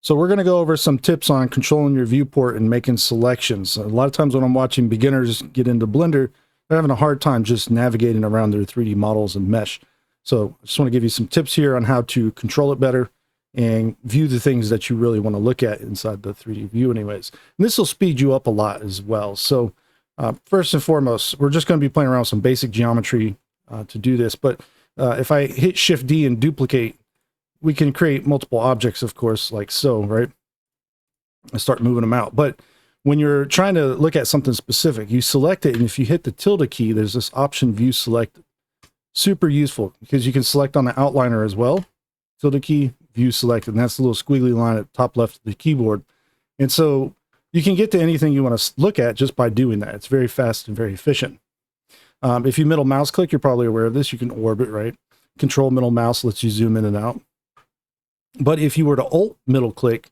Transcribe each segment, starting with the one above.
So we're going to go over some tips on controlling your viewport and making selections. A lot of times when I'm watching beginners get into Blender, they're having a hard time just navigating around their 3D models and mesh. So I just want to give you some tips here on how to control it better and view the things that you really want to look at inside the 3D view anyways. And this will speed you up a lot as well. So first and foremost, we're just going to be playing around with some basic geometry to do this. But if I hit Shift D and duplicate, we can create multiple objects, of course, like so, right? And start moving them out. But when you're trying to look at something specific, you select it, and if you hit the tilde key, there's this option View Selected. Super useful because you can select on the outliner as well. Tilde key, View Selected, and that's the little squiggly line at the top left of the keyboard. And so you can get to anything you want to look at just by doing that. It's very fast and very efficient. If you middle mouse click, you're probably aware of this. You can orbit, right? Control middle mouse lets you zoom in and out. But if you were to Alt middle click,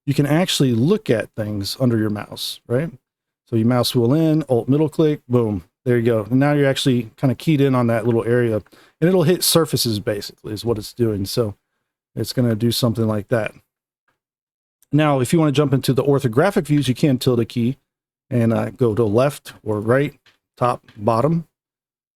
you can actually look at things under your mouse, right? So you mouse wheel in, Alt middle click, boom, there you go. And now you're actually kind of keyed in on that little area, and it'll hit surfaces basically is what it's doing. So it's going to do something like that. Now, if you want to jump into the orthographic views, you can tilde key and go to left or right, top, bottom,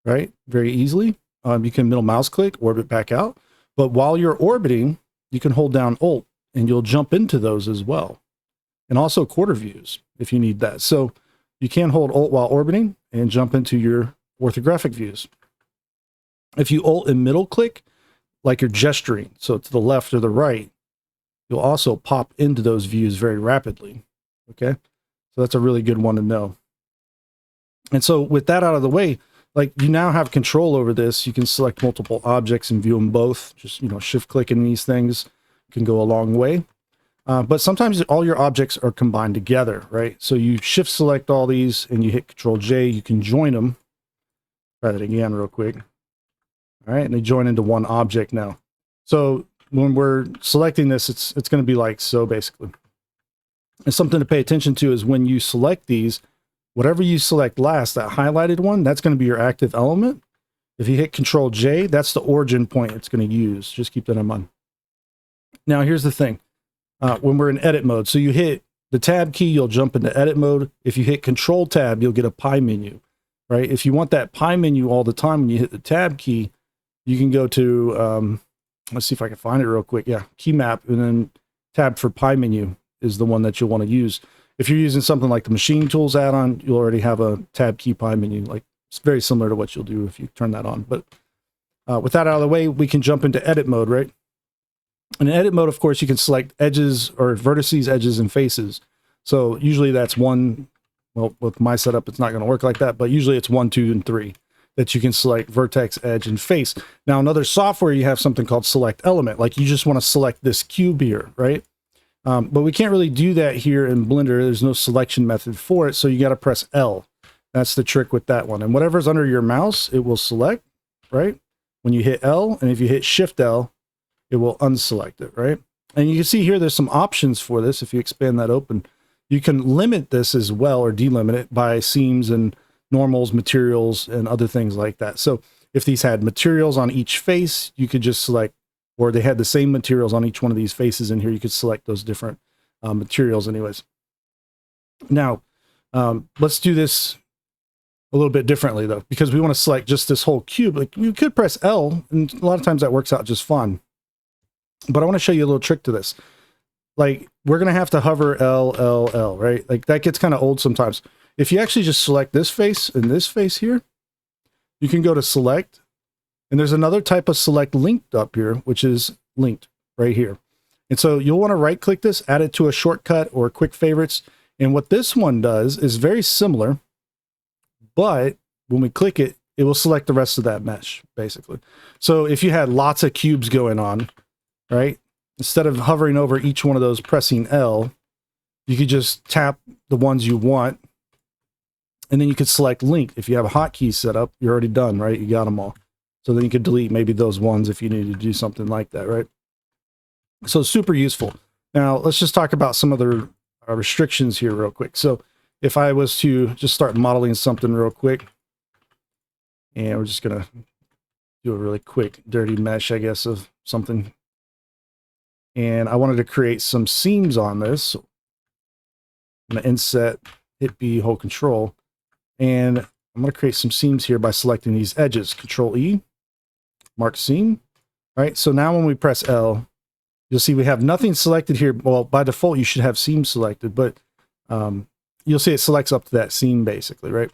right? Very easily. You can middle mouse click, orbit back out. But while you're orbiting, you can hold down Alt and you'll jump into those as well. And also quarter views if you need that. So you can hold Alt while orbiting and jump into your orthographic views. If you Alt and middle click, like you're gesturing, so to the left or the right, you'll also pop into those views very rapidly. Okay, so that's a really good one to know. And so with that out of the way, like you now have control over this. You can select multiple objects and view them both. Just, shift clicking these things can go a long way. But sometimes all your objects are combined together, right? So you shift select all these and you hit Control J, you can join them. Try that again real quick. All right, and they join into one object now. So when we're selecting this, it's going to be like so basically. And something to pay attention to is when you select these, whatever you select last, that highlighted one, that's going to be your active element. If you hit Control J, that's the origin point it's going to use. Just keep that in mind. Now, here's the thing. When we're in edit mode, so you hit the tab key, you'll jump into edit mode. If you hit Control tab, you'll get a pie menu, right? If you want that pie menu all the time, when you hit the tab key, you can go to, let's see if I can find it real quick. Yeah, key map, and then tab for pie menu is the one that you'll want to use. If you're using something like the machine tools add-on, you'll already have a tab key pie menu. Like it's very similar to what you'll do if you turn that on. But with that out of the way, we can jump into edit mode, right? In edit mode, of course, you can select edges or vertices, edges, and faces. So usually that's one. Well, with my setup, it's not going to work like that, but usually it's 1, 2, and 3 that you can select vertex, edge, and face. Now, in other software, you have something called select element. Like you just want to select this cube here, right? But we can't really do that here in Blender. There's no selection method for it, so you got to press L. That's the trick with that one. And whatever's under your mouse, it will select, right? When you hit L, and if you hit Shift L, it will unselect it, right? And you can see here there's some options for this. If you expand that open, you can limit this as well or delimit it by seams and normals, materials, and other things like that. So if these had materials on each face, you could just select, or they had the same materials on each one of these faces in here, you could select those different materials anyways. Now, let's do this a little bit differently though, because we want to select just this whole cube. Like you could press L, and a lot of times that works out just fine. But I want to show you a little trick to this. Like we're going to have to hover L, L, L, right? Like that gets kind of old sometimes. If you actually just select this face and this face here, you can go to select. And there's another type of select linked up here, which is linked right here. And so you'll want to right click this, add it to a shortcut or quick favorites. And what this one does is very similar, but when we click it, it will select the rest of that mesh basically. So if you had lots of cubes going on, right? Instead of hovering over each one of those, pressing L, you could just tap the ones you want. And then you could select link. If you have a hotkey set up, you're already done, right? You got them all. So then you could delete maybe those ones if you needed to do something like that, right? So super useful. Now let's just talk about some of the restrictions here real quick. So if I was to just start modeling something real quick, and we're just going to do a really quick dirty mesh, I guess, of something. and I wanted to create some seams on this. I'm going to inset, hit B, hold control, and I'm going to create some seams here by selecting these edges. Control E, mark seam. All right, so now when we press L, you'll see we have nothing selected here. Well, by default, you should have seam selected, but you'll see it selects up to that seam basically, right?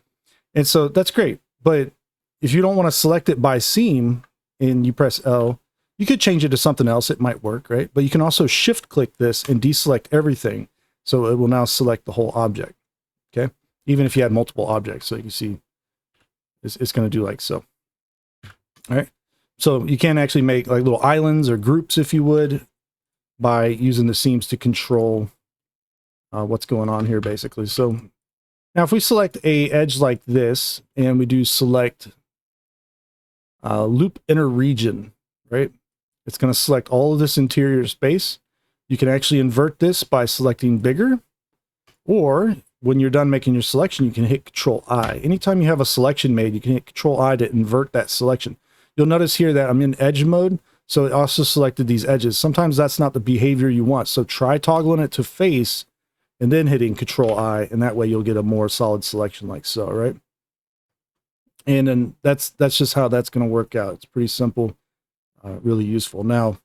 And so that's great. But if you don't want to select it by seam and you press L, you could change it to something else. It might work, right? But you can also shift click this and deselect everything. So it will now select the whole object, okay? Even if you had multiple objects. So you can see it's going to do like so. All right. So you can actually make like little islands or groups, if you would, by using the seams to control what's going on here, basically. So now if we select a edge like this, and we do select loop inner region, right? It's going to select all of this interior space. You can actually invert this by selecting bigger, or when you're done making your selection, you can hit Control I. Anytime you have a selection made, you can hit Control I to invert that selection. You'll notice here that I'm in edge mode, so it also selected these edges. Sometimes that's not the behavior you want, so try toggling it to face and then hitting Control I, and that way you'll get a more solid selection like so, right? And then that's just how that's going to work out. It's pretty simple, really useful. Now,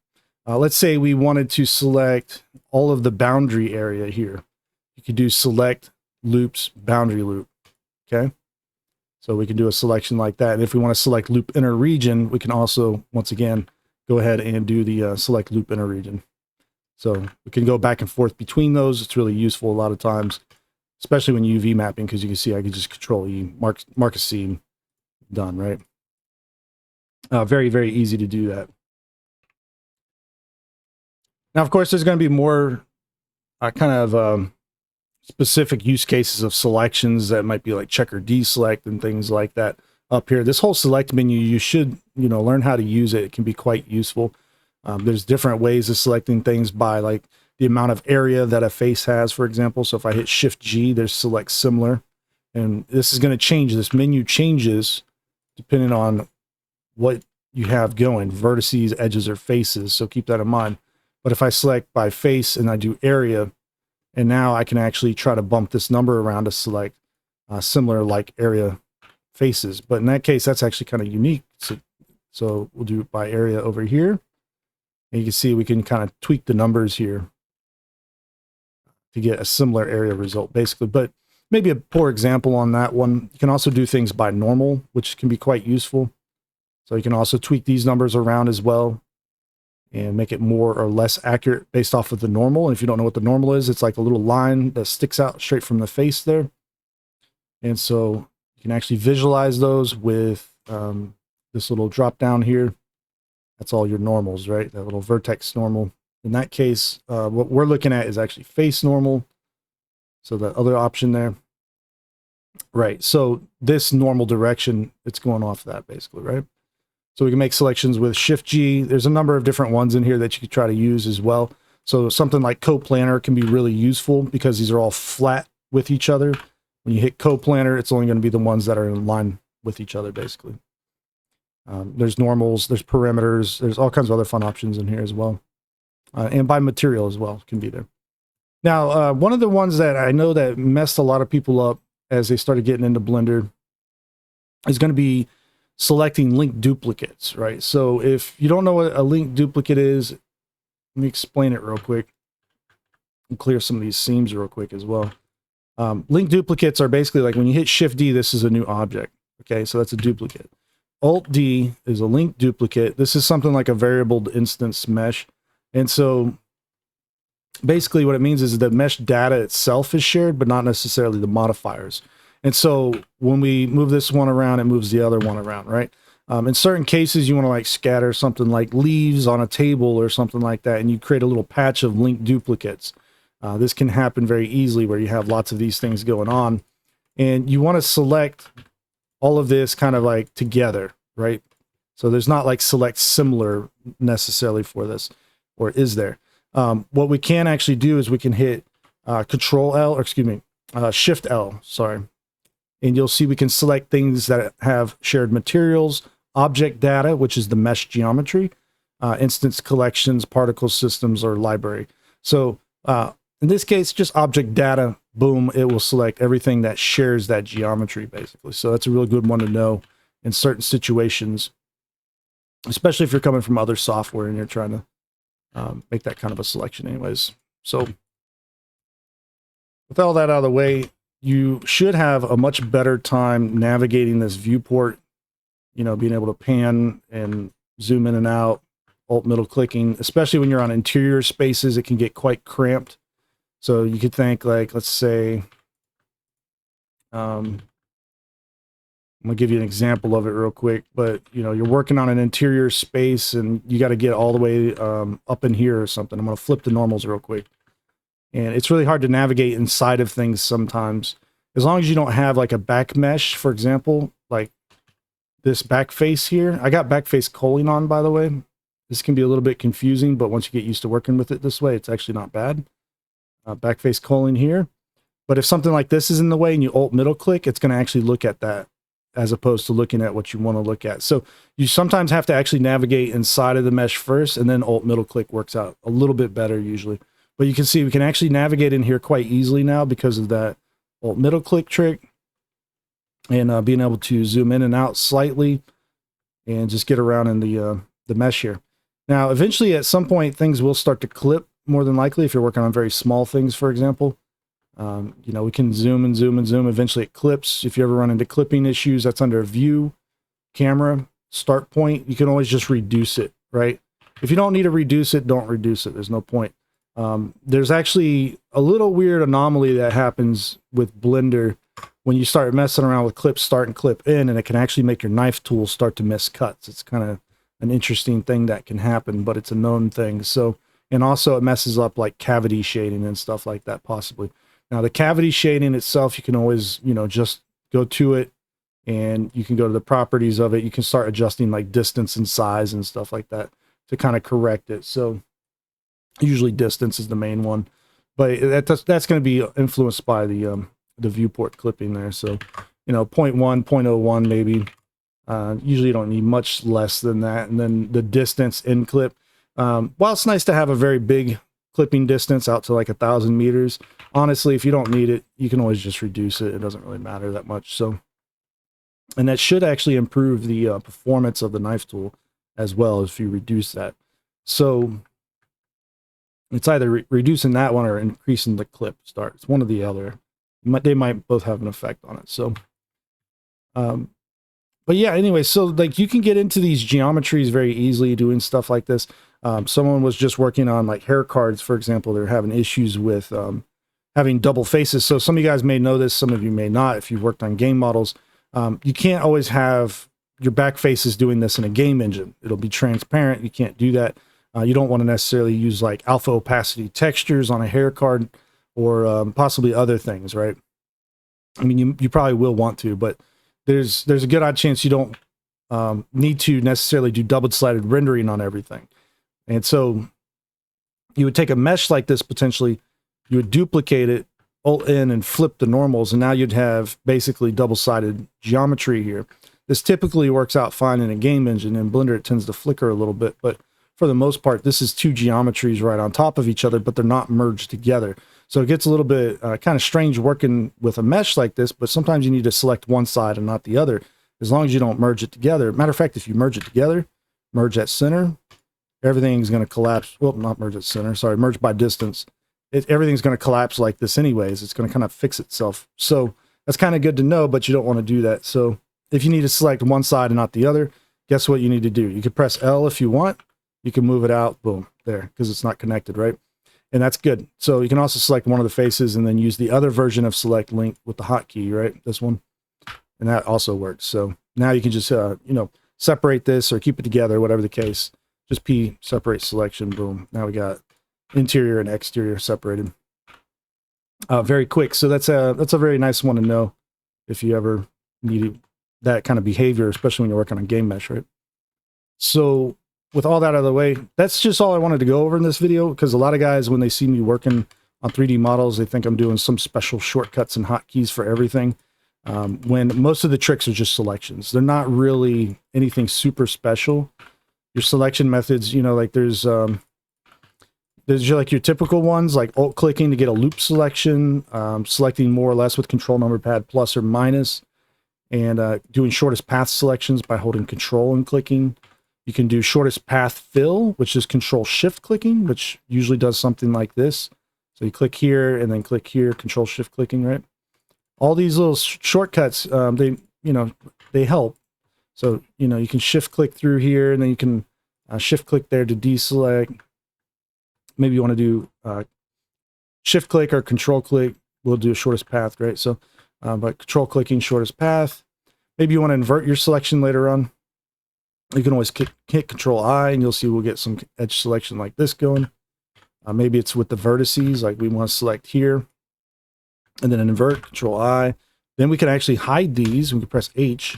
let's say we wanted to select all of the boundary area here. You could do select loops boundary loop, okay? So we can do a selection like that. And if we want to select loop inner region, we can also, once again, go ahead and do the select loop inner region. So we can go back and forth between those. It's really useful a lot of times, especially when UV mapping, because you can see I can just Control E, mark a seam, done, right? Very, very easy to do that. Now, of course, there's going to be more kind of specific use cases of selections that might be like check or deselect and things like that up here. This whole select menu, you should, learn how to use it. It can be quite useful. There's different ways of selecting things by like the amount of area that a face has, for example. So if I hit Shift G, there's select similar, and this is going to change. This menu changes depending on what you have going, vertices, edges, or faces. So keep that in mind. But if I select by face and I do area, and now I can actually try to bump this number around to select similar like area faces. But in that case, that's actually kind of unique. So we'll do it by area over here. And you can see we can kind of tweak the numbers here to get a similar area result, basically. But maybe a poor example on that one. You can also do things by normal, which can be quite useful. So you can also tweak these numbers around as well and make it more or less accurate based off of the normal. And if you don't know what the normal is, it's like a little line that sticks out straight from the face there. And so you can actually visualize those with this little drop down here. That's all your normals, right? That little vertex normal. In that case, what we're looking at is actually face normal. So the other option there. Right, so this normal direction, it's going off that basically, right? So we can make selections with Shift G. There's a number of different ones in here that you could try to use as well. So something like coplanar can be really useful because these are all flat with each other. When you hit coplanar, it's only going to be the ones that are in line with each other, basically. There's normals, there's perimeters, there's all kinds of other fun options in here as well. And by material as well can be there. Now, one of the ones that I know that messed a lot of people up as they started getting into Blender is going to be selecting link duplicates, right? So if you don't know what a link duplicate is, let me explain it real quick and clear some of these seams real quick as well. Link duplicates are basically like when you hit Shift D, this is a new object. Okay, so that's a duplicate. Alt D is a link duplicate. This is something like a variable instance mesh. And so basically what it means is the mesh data itself is shared, but not necessarily the modifiers. And so when we move this one around, it moves the other one around, right? In certain cases, you want to like scatter something like leaves on a table or something like that, and you create a little patch of link duplicates. This can happen very easily where you have lots of these things going on, and you want to select all of this kind of like together, right? So there's not like select similar necessarily for this, or is there? What we can actually do is we can hit Control L, or excuse me, Shift L, sorry. And you'll see we can select things that have shared materials, object data, which is the mesh geometry. instance collections, particle systems, or library. So in this case, just object data, boom, it will select everything that shares that geometry, basically. So that's a really good one to know in certain situations, especially if you're coming from other software and you're trying to make that kind of a selection anyways. So with all that out of the way, you should have a much better time navigating this viewport, you know, being able to pan and zoom in and out, alt middle clicking, especially when you're on interior spaces, it can get quite cramped. So you could think like, let's say, I'm gonna give you an example of it real quick, but you know, you're working on an interior space and you got to get all the way up in here or something. I'm gonna flip the normals real quick. And it's really hard to navigate inside of things sometimes. As long as you don't have like a back mesh, for example, like this back face here. I got back face culling on, by the way. This can be a little bit confusing, but once you get used to working with it this way, it's actually not bad. Back face culling here. But if something like this is in the way and you alt middle click, it's going to actually look at that as opposed to looking at what you want to look at. So you sometimes have to actually navigate inside of the mesh first, and then alt middle click works out a little bit better usually. But you can see we can actually navigate in here quite easily now because of that alt middle click trick, and being able to zoom in and out slightly and just get around in the mesh here. Now, eventually at some point things will start to clip, more than likely, if you're working on very small things, for example. You know, we can zoom and zoom and zoom. Eventually it clips. If you ever run into clipping issues, that's under view, camera, start point. You can always just reduce it, right? If you don't need to reduce it, don't reduce it. There's no point. There's actually a little weird anomaly that happens with Blender when you start messing around with clip start and clip in, and it can actually make your knife tool start to miss cuts. It's kind of an interesting thing that can happen, but it's a known thing. So, and also it messes up like cavity shading and stuff like that possibly. Now the cavity shading itself, you can always, you know, just go to it and you can go to the properties of it. You can start adjusting like distance and size and stuff like that to kind of correct it. So usually distance is the main one, but that's going to be influenced by the viewport clipping there. So, you know, 0.1, 0.01 maybe. Usually you don't need much less than that. And then the distance in clip. While it's nice to have a very big clipping distance out to like 1,000 meters, honestly, if you don't need it, you can always just reduce it. It doesn't really matter that much. So, and that should actually improve the performance of the knife tool as well if you reduce that. So it's either reducing that one or increasing the clip start. It's one or the other. They might both have an effect on it. So, but yeah, anyway, so like you can get into these geometries very easily doing stuff like this. Someone was just working on like hair cards, for example. They're having issues with having double faces. So some of you guys may know this, some of you may not if you've worked on game models. You can't always have your back faces doing this in a game engine. It'll be transparent. You can't do that. You don't want to necessarily use like alpha opacity textures on a hair card or possibly other things, right? I mean, you probably will want to, but there's a good odd chance you don't need to necessarily do double-sided rendering on everything. And so you would take a mesh like this potentially, you would duplicate it, alt in and flip the normals, and now you'd have basically double-sided geometry here. This typically works out fine in a game engine. In Blender it tends to flicker a little bit, but for the most part this is two geometries right on top of each other, but they're not merged together. So it gets a little bit kind of strange working with a mesh like this, but sometimes you need to select one side and not the other, as long as you don't merge it together. Matter of fact, if you merge it together, merge at center, everything's going to collapse. Well, not merge at center, sorry, merge by distance. Everything's going to collapse like this anyways. It's going to kind of fix itself. So that's kind of good to know, but you don't want to do that. So if you need to select one side and not the other, guess what you need to do? You can press L if you want. You can move it out, boom, there, because it's not connected, right? And that's good. So you can also select one of the faces and then use the other version of select link with the hotkey, right? This one. And that also works. So now you can just, you know, separate this or keep it together, whatever the case. Just P, separate selection, boom. Now we got interior and exterior separated. Very quick. So that's a very nice one to know if you ever need that kind of behavior, especially when you're working on game mesh, right? So with all that out of the way, that's just all I wanted to go over in this video, because a lot of guys, when they see me working on 3D models, they think I'm doing some special shortcuts and hotkeys for everything, when most of the tricks are just selections. They're not really anything super special. your selection methods, you know, like there's like your typical ones, like alt clicking to get a loop selection, selecting more or less with control number pad plus or minus, and doing shortest path selections by holding control and clicking. You can do shortest path fill, which is control shift clicking, which usually does something like this. So you click here and then click here, control shift clicking, right? All these little shortcuts, they help. So, you know, you can shift click through here, and then you can shift click there to deselect. Maybe you want to do shift click or control click. We'll do a shortest path, right? So, but control clicking, shortest path. Maybe you want to invert your selection later on. You can always hit control I, and you'll see we'll get some edge selection like this going. Maybe it's with the vertices, like we want to select here, and then invert, control I. Then we can actually hide these. We can press H.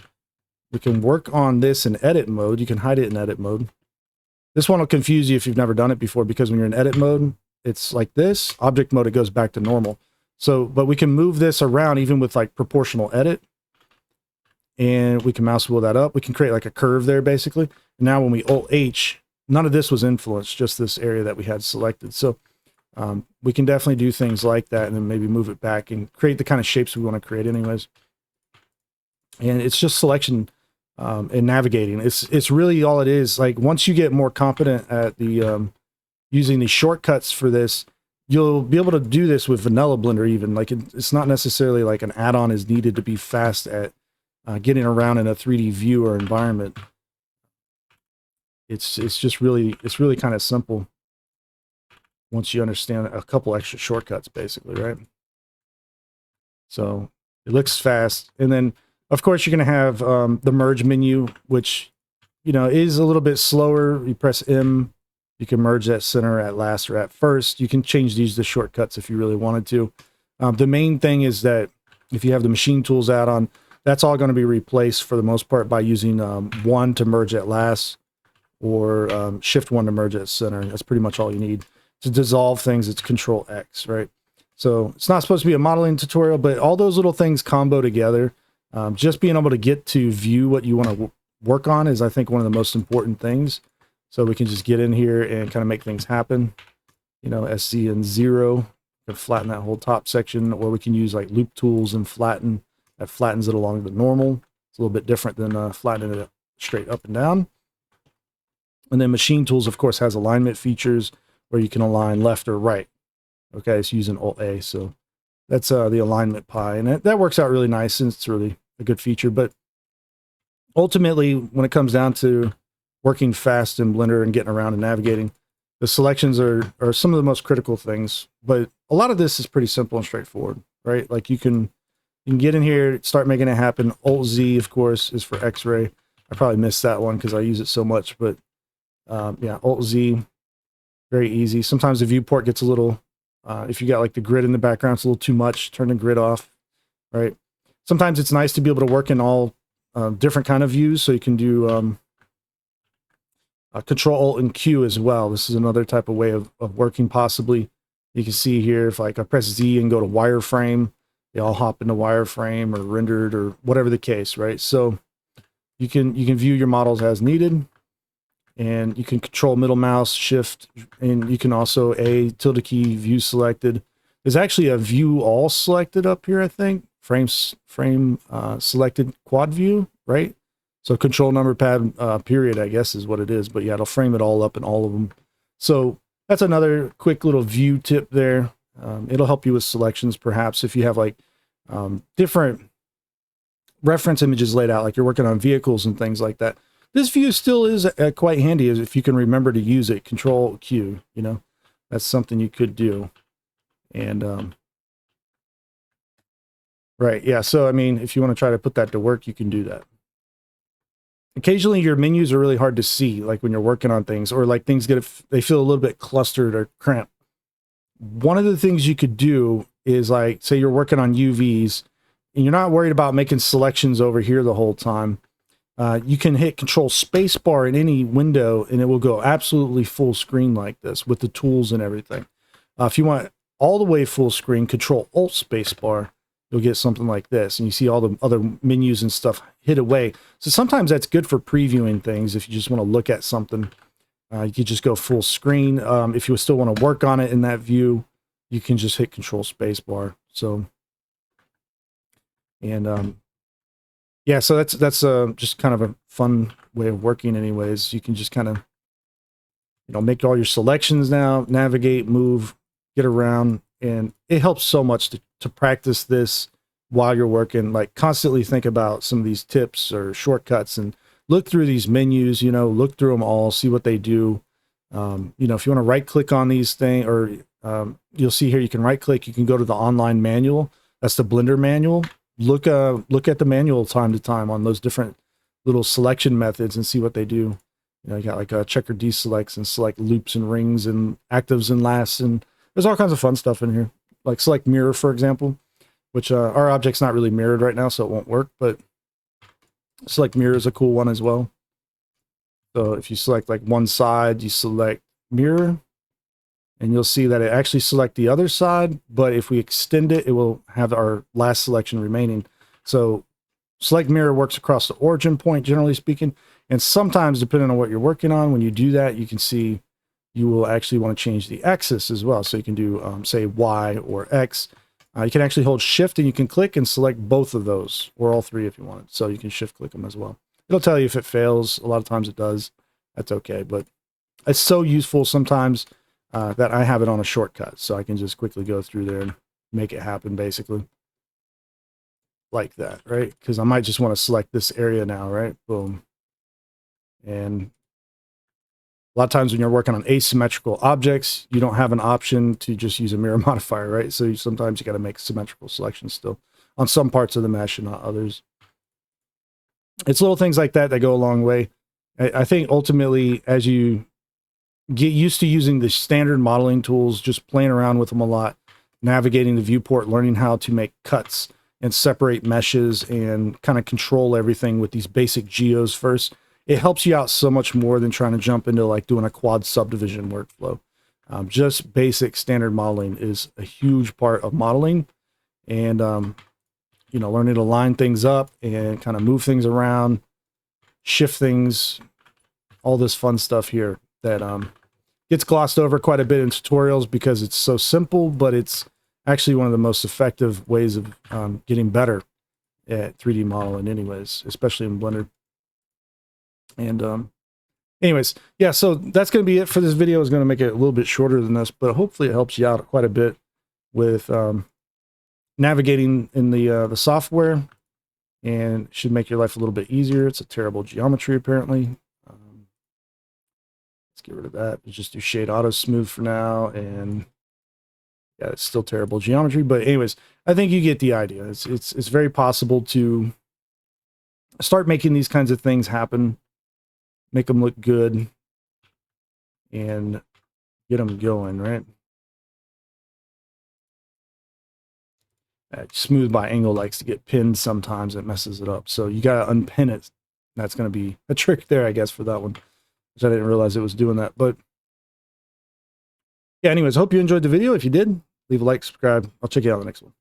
We can work on this in edit mode. You can hide it in edit mode. This one will confuse you if you've never done it before, because when you're in edit mode, it's like this. Object mode, it goes back to normal. So, but we can move this around even with like proportional edit. And we can mouse wheel that up. We can create like a curve there, basically. And now when we Alt H, none of this was influenced, just this area that we had selected. So we can definitely do things like that, and then maybe move it back and create the kind of shapes we want to create anyways. And it's just selection and navigating. It's really all it is. Like once you get more competent at the using the shortcuts for this, you'll be able to do this with vanilla Blender even. Like it's not necessarily like an add-on is needed to be fast at getting around in a 3D view or environment. It's really kind of simple once you understand a couple extra shortcuts, basically, right? So it looks fast, and then of course you're going to have the merge menu, which is a little bit slower. You press M, you can merge at center, at last, or at first. You can change these to shortcuts if you really wanted to. The main thing is that if you have the machine tools add-on, that's all going to be replaced for the most part by using 1 to merge at last, or shift 1 to merge at center. That's pretty much all you need. To dissolve things, it's control X, right? So it's not supposed to be a modeling tutorial, but all those little things combo together. Just being able to get to view what you want to work on is, I think, one of the most important things. So we can just get in here and kind of make things happen. SC and 0, can flatten that whole top section, or we can use like loop tools and flatten. That flattens it along the normal. It's a little bit different than flattening it straight up and down. And then machine tools, of course, has alignment features where you can align left or right. Okay, it's using Alt A. So that's the alignment pie. And that works out really nice, and it's really a good feature. But ultimately, when it comes down to working fast in Blender and getting around and navigating, the selections are some of the most critical things. But a lot of this is pretty simple and straightforward, right? Like you can get in here, start making it happen. Alt Z, of course, is for X-ray. I probably missed that one because I use it so much, but yeah, Alt Z, very easy. Sometimes the viewport gets a little, if you got like the grid in the background, it's a little too much. Turn the grid off, right? Sometimes it's nice to be able to work in all different kind of views, so you can do Control Alt and Q as well. This is another type of way of working possibly. You can see here, if like I press Z and go to wireframe, they all hop into wireframe or rendered or whatever the case, right? So you can view your models as needed, and you can control middle mouse, shift, and you can also tilde key view selected. There's actually a view all selected up here, I think. Frame selected quad view, right? So control number pad period, I guess is what it is. But yeah, it'll frame it all up in all of them. So that's another quick little view tip there. It'll help you with selections, perhaps, if you have like different reference images laid out, like you're working on vehicles and things like that. This view still is quite handy if you can remember to use it. Control Q, that's something you could do. And right, yeah. So I mean, if you want to try to put that to work, you can do that. Occasionally, your menus are really hard to see, like when you're working on things, or like things they feel a little bit clustered or cramped. One of the things you could do is, like, say you're working on UVs and you're not worried about making selections over here the whole time. You can hit Control Spacebar in any window and it will go absolutely full screen like this with the tools and everything. If you want all the way full screen, Control Alt Spacebar, you'll get something like this, and you see all the other menus and stuff hid away. So sometimes that's good for previewing things. If you just want to look at something, you could just go full screen. If you still want to work on it in that view, you can just hit Control Space Bar. So, and yeah, so that's just kind of a fun way of working. Anyways, you can just kind of, you know, make all your selections now, navigate, move, get around, and it helps so much to practice this while you're working. Like, constantly think about some of these tips or shortcuts and look through these menus, you know, look through them all, see what they do. You know, if you want to right click on these things, or you'll see here, you can right click, you can go to the online manual. That's the Blender manual. Look at the manual time to time on those different little selection methods and see what they do. You know, you got like checker deselects and select loops and rings and actives and lasts, and there's all kinds of fun stuff in here. Like select mirror, for example, which our object's not really mirrored right now, so it won't work, but select mirror is a cool one as well. So if you select like one side, you select mirror, and you'll see that it actually select the other side, but if we extend it, it will have our last selection remaining. So select mirror works across the origin point, generally speaking, and sometimes, depending on what you're working on, when you do that, you can see you will actually want to change the axis as well. So you can do, say, Y or X. You can actually hold Shift and you can click and select both of those, or all three if you wanted. So you can Shift click them as well. It'll tell you if it fails. A lot of times it does. That's okay, but it's so useful sometimes that I have it on a shortcut, so I can just quickly go through there and make it happen, basically. Like that, right? Because I might just want to select this area now, right? Boom. And a lot of times when you're working on asymmetrical objects, you don't have an option to just use a mirror modifier, right? So sometimes you got to make symmetrical selections still on some parts of the mesh and not others. It's little things like that that go a long way. I think ultimately, as you get used to using the standard modeling tools, just playing around with them a lot, navigating the viewport, learning how to make cuts and separate meshes and kind of control everything with these basic geos first, it helps you out so much more than trying to jump into like doing a quad subdivision workflow. Just basic standard modeling is a huge part of modeling, and you know, learning to line things up and kind of move things around, shift things, all this fun stuff here that gets glossed over quite a bit in tutorials because it's so simple, but it's actually one of the most effective ways of getting better at 3D modeling anyways, especially in Blender. And anyways, yeah, so that's going to be it for this video. I was going to make it a little bit shorter than this, but hopefully it helps you out quite a bit with navigating in the software, and should make your life a little bit easier. It's a terrible geometry, apparently. Let's get rid of that. Let's just do Shade Auto Smooth for now, and yeah, it's still terrible geometry. But anyways, I think you get the idea. It's very possible to start making these kinds of things happen, make them look good, and get them going, right? Smooth by angle likes to get pinned sometimes. It messes it up. So you got to unpin it. That's going to be a trick there, I guess, for that one, which I didn't realize it was doing that. But yeah, anyways, hope you enjoyed the video. If you did, leave a like, subscribe. I'll check you out on the next one.